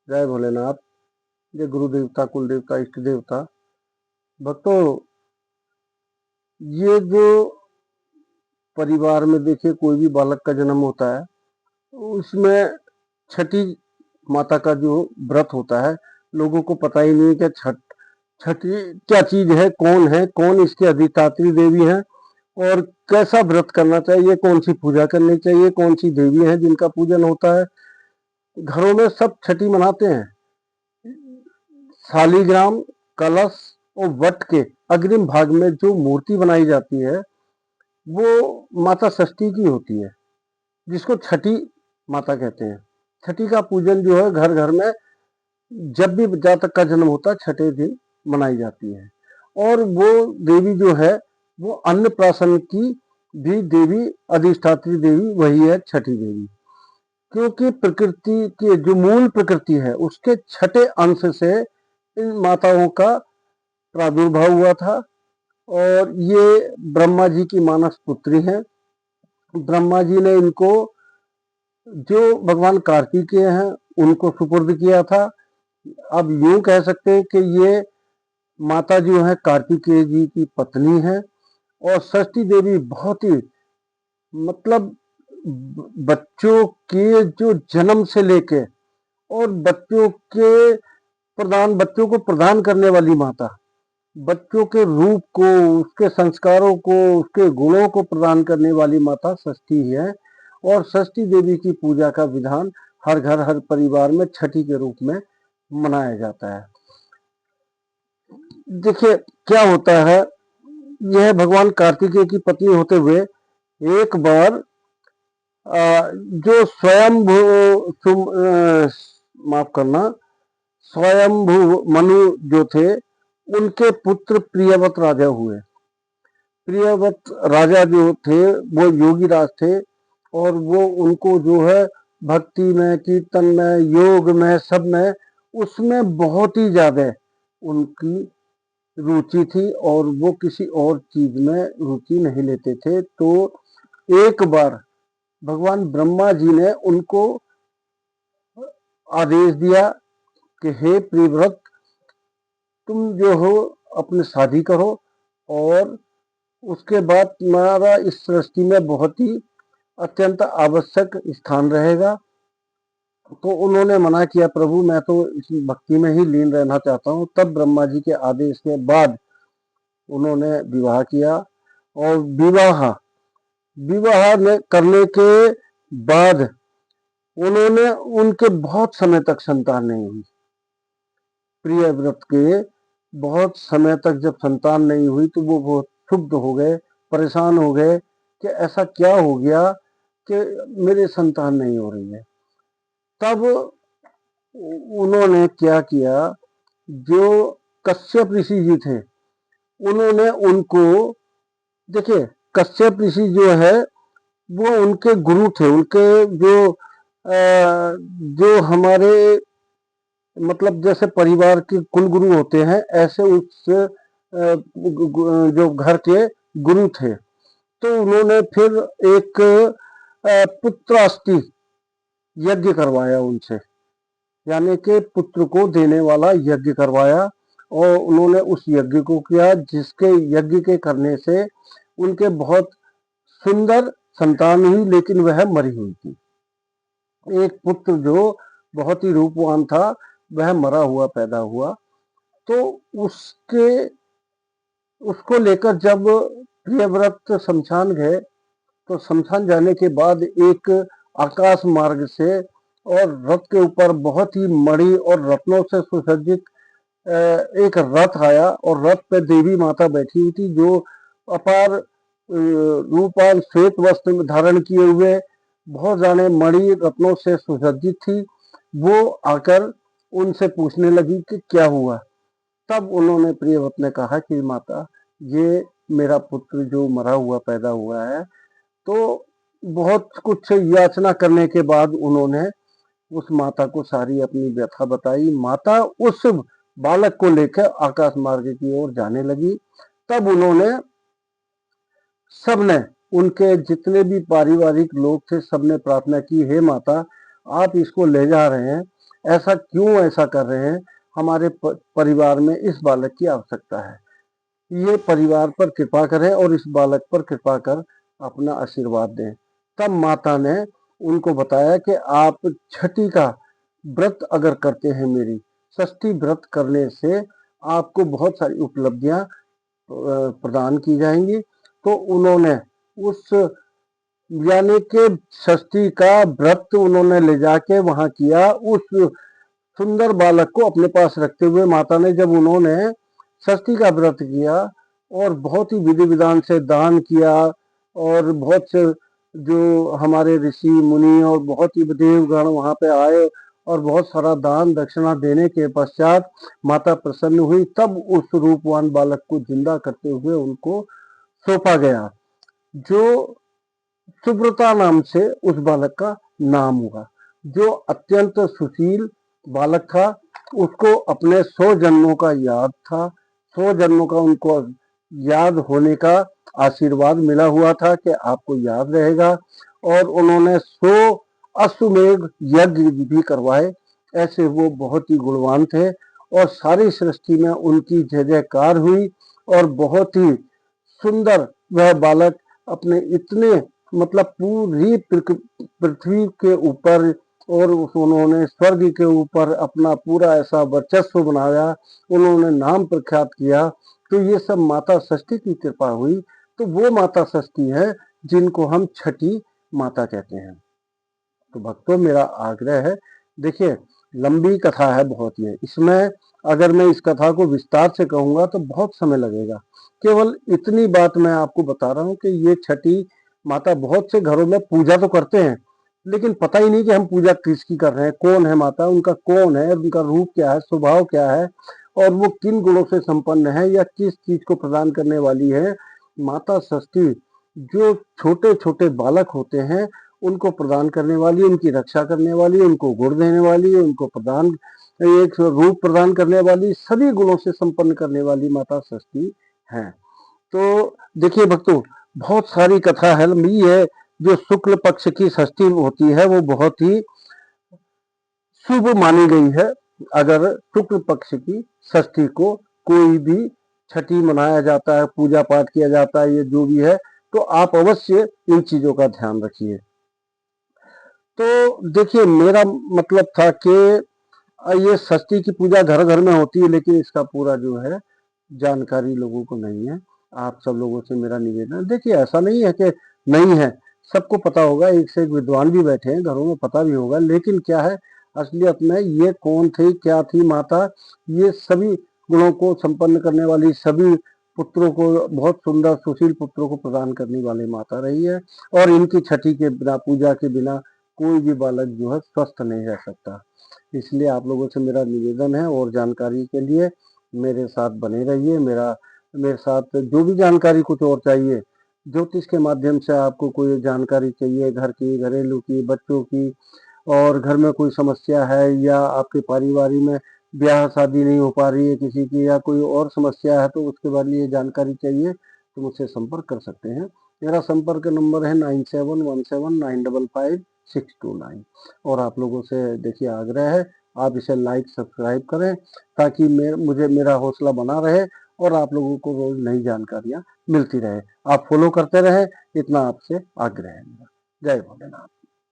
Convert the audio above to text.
जय भोलेनाथ, जय गुरु देवता, कुल देवता, इष्ट देवता। भक्तों, ये जो परिवार में देखिए कोई भी बालक का जन्म होता है, उसमें छठी माता का जो व्रत होता है, लोगों को पता ही नहीं कि छठी क्या चीज है, कौन इसकी अधिष्ठात्री देवी है और कैसा व्रत करना चाहिए, कौन सी पूजा करनी चाहिए, कौन सी देवी है जिनका पूजन होता है। घरों में सब छठी मनाते हैं। शालीग्राम, कलश और वट के अग्रिम भाग में जो मूर्ति बनाई जाती है वो माता षष्ठी की होती है, जिसको छठी माता कहते हैं। छठी का पूजन जो है घर घर में जब भी जातक का जन्म होता है छठे दिन मनाई जाती है। और वो देवी जो है वो अन्नप्राशन की भी देवी, अधिष्ठात्री देवी वही है छठी देवी। क्योंकि प्रकृति की जो मूल प्रकृति है उसके छठे अंश से इन माताओं का प्रादुर्भाव हुआ था। और ये ब्रह्मा जी की मानस पुत्री हैं। ब्रह्मा जी ने इनको जो भगवान कार्तिकेय हैं उनको सुपुर्द किया था। अब यूं कह सकते हैं कि ये माता जो है कार्तिकेय जी की पत्नी है। और षष्ठी देवी बहुत ही मतलब बच्चों के जो जन्म से लेके और बच्चों को प्रदान करने वाली माता, बच्चों के रूप को, उसके संस्कारों को, उसके गुणों को प्रदान करने वाली माता षष्ठी है। और षष्ठी देवी की पूजा का विधान हर घर, हर परिवार में छठी के रूप में मनाया जाता है। देखिए क्या होता है, यह भगवान कार्तिकेय की पत्नी होते हुए एक बार जो माफ करना, स्वयंभू मनु जो थे उनके पुत्र प्रियव्रत राजा हुए। प्रियव्रत राजा जो थे वो योगी राज थे और वो उनको जो है भक्ति में, कीर्तन में, योग में, सब में उसमें बहुत ही ज्यादा उनकी रुचि थी और वो किसी और चीज में रुचि नहीं लेते थे। तो एक बार भगवान ब्रह्मा जी ने उनको आदेश दिया कि हे प्रियव्रत, तुम जो हो अपनी शादी करो और उसके बाद तुम्हारा इस सृष्टि में बहुत ही अत्यंत आवश्यक स्थान रहेगा। तो उन्होंने मना किया, प्रभु मैं तो इस भक्ति में ही लीन रहना चाहता हूँ। तब ब्रह्मा जी के आदेश के बाद उन्होंने विवाह किया। और विवाह में करने के बाद उन्होंने उनके बहुत समय तक संतान नहीं हुई। प्रियव्रत के बहुत समय तक जब संतान नहीं हुई तो वो बहुत क्षुब्ध हो गए, परेशान हो गए कि ऐसा क्या हो गया कि मेरे संतान नहीं हो रही है। तब उन्होंने क्या किया, जो कश्यप ऋषि जी थे उन्होंने उनको, देखिए कश्यप ऋषि जो है वो उनके गुरु थे। उनके जो हमारे मतलब जैसे परिवार के कुल गुरु होते हैं, ऐसे उस जो घर के गुरु थे। तो उन्होंने फिर एक पुत्राष्टि यज्ञ करवाया उनसे, यानी कि पुत्र को देने वाला यज्ञ करवाया। और उन्होंने उस यज्ञ को किया जिसके यज्ञ के करने से उनके बहुत सुंदर संतान हुई, लेकिन वह मरी हुई थी। एक पुत्र जो बहुत ही रूपवान था वह मरा हुआ पैदा हुआ। तो उसको लेकर जब प्रियव्रत शमशान गए तो शमशान जाने के बाद एक आकाश मार्ग से और रथ के ऊपर बहुत ही मणि और रत्नों से सुसज्जित एक रथ आया। और रथ पे देवी माता बैठी हुई थी जो अपार रूपाल श्वेत वस्त्र धारण किए हुए, बहुत जाने मणि रत्नों से सुसज्जित थी। वो आकर उनसे पूछने लगी कि क्या हुआ। तब उन्होंने प्रियव्रत ने कहा कि माता, ये मेरा पुत्र जो मरा हुआ पैदा हुआ है। तो बहुत कुछ याचना करने के बाद उन्होंने उस माता को सारी अपनी व्यथा बताई। माता उस बालक को लेकर आकाश मार्ग की ओर जाने लगी। तब उन्होंने सबने, उनके जितने भी पारिवारिक लोग थे, सबने प्रार्थना की, हे माता आप इसको ले जा रहे हैं, ऐसा क्यों ऐसा कर रहे हैं, हमारे परिवार में इस बालक की आवश्यकता है, ये परिवार पर कृपा करें और इस बालक पर कृपा कर अपना आशीर्वाद दें। तब माता ने उनको बताया कि आप छठी का व्रत अगर करते हैं, मेरी षष्ठी व्रत करने से आपको बहुत सारी उपलब्धियां प्रदान की जाएंगी। तो उन्होंने उस यानी कि षष्ठी का व्रत उन्होंने ले जाके वहां किया। उस सुंदर बालक को अपने पास रखते हुए माता ने, जब उन्होंने षष्ठी का व्रत किया और बहुत ही विधि विधान से दान किया, और बहुत से जो हमारे ऋषि मुनि और बहुत ही देवगण वहां पे आए और बहुत सारा दान दक्षिणा देने के पश्चात माता प्रसन्न हुई। तब उस रूपवान बालक को जिंदा करते हुए उनको सौंपा गया, जो सुब्रता नाम से उस बालक का नाम हुआ। जो अत्यंत सुशील बालक था, उसको अपने 100 जन्मों का याद था, 100 जन्मों का उनको याद होने का आशीर्वाद मिला हुआ था कि आपको याद रहेगा। और उन्होंने 100 अश्वमेध यज्ञ भी करवाए। ऐसे वो बहुत ही गुणवान थे और सारी सृष्टि में उनकी जय जयकार हुई। और बहुत ही सुंदर वह बालक अपने इतने मतलब पूरी पृथ्वी के ऊपर और उन्होंने स्वर्ग के ऊपर अपना पूरा ऐसा वर्चस्व बनाया, उन्होंने नाम प्रख्यात किया। तो ये सब माता षष्ठी की कृपा हुई। तो वो माता षष्ठी है जिनको हम छठी माता कहते हैं। तो भक्तों, मेरा आग्रह है, देखिए लंबी कथा है बहुत, ये इसमें अगर मैं इस कथा को विस्तार से कहूंगा तो बहुत समय लगेगा। केवल इतनी बात मैं आपको बता रहा हूं कि ये छठी माता, बहुत से घरों में पूजा तो करते हैं लेकिन पता ही नहीं कि हम पूजा किसकी कर रहे हैं, कौन है माता, उनका कौन है, उनका रूप क्या है, स्वभाव क्या है, और वो किन गुणों से संपन्न है या किस चीज को प्रदान करने वाली है। माता षष्ठी जो छोटे छोटे बालक होते हैं उनको प्रदान करने वाली, उनकी रक्षा करने वाली, उनको गुण देने वाली, उनको प्रदान एक रूप प्रदान करने वाली, सभी गुणों से संपन्न करने वाली माता षष्ठी है। तो देखिए भक्तों, बहुत सारी कथा है, लंबी है। जो शुक्ल पक्ष की षष्ठी होती है वो बहुत ही शुभ मानी गई है। अगर शुक्ल पक्ष की षष्ठी को कोई भी छठी मनाया जाता है, पूजा पाठ किया जाता है, ये जो भी है, तो आप अवश्य इन चीजों का ध्यान रखिए। तो देखिए, मेरा मतलब था कि ये षष्ठी की पूजा घर घर में होती है, लेकिन इसका पूरा जो है जानकारी लोगों को नहीं है। आप सब लोगों से मेरा निवेदन है, देखिए ऐसा नहीं है कि नहीं है, सबको पता होगा, एक से एक विद्वान भी बैठे हैं घरों में, पता भी होगा। लेकिन क्या है, असलियत में ये कौन थी, क्या थी माता, ये सभी गुणों को संपन्न करने वाली, सभी पुत्रों को, बहुत सुंदर सुशील पुत्रों को प्रदान करने वाली माता रही है। और इनकी छठी के बिना, पूजा के बिना कोई भी बालक जो है स्वस्थ नहीं रह सकता। इसलिए आप लोगों से मेरा निवेदन है, और जानकारी के लिए मेरे साथ बने रहिए। मेरे साथ जो भी जानकारी कुछ और चाहिए, ज्योतिष के माध्यम से आपको कोई जानकारी चाहिए, घर की, घरेलू की, बच्चों की, और घर में कोई समस्या है, या आपके पारिवारिक में ब्याह शादी नहीं हो पा रही है किसी की, या कोई और समस्या है, तो उसके बारे में जानकारी चाहिए तो मुझसे संपर्क कर सकते हैं। मेरा संपर्क नंबर है 9717955629। और आप लोगों से देखिए आग्रह है, आप इसे लाइक सब्सक्राइब करें ताकि मुझे मेरा हौसला बना रहे और आप लोगों को रोज नई जानकारियां मिलती रहे। आप फॉलो करते रहें, इतना आपसे आग्रह है मेरा। जय भोलेनाथ।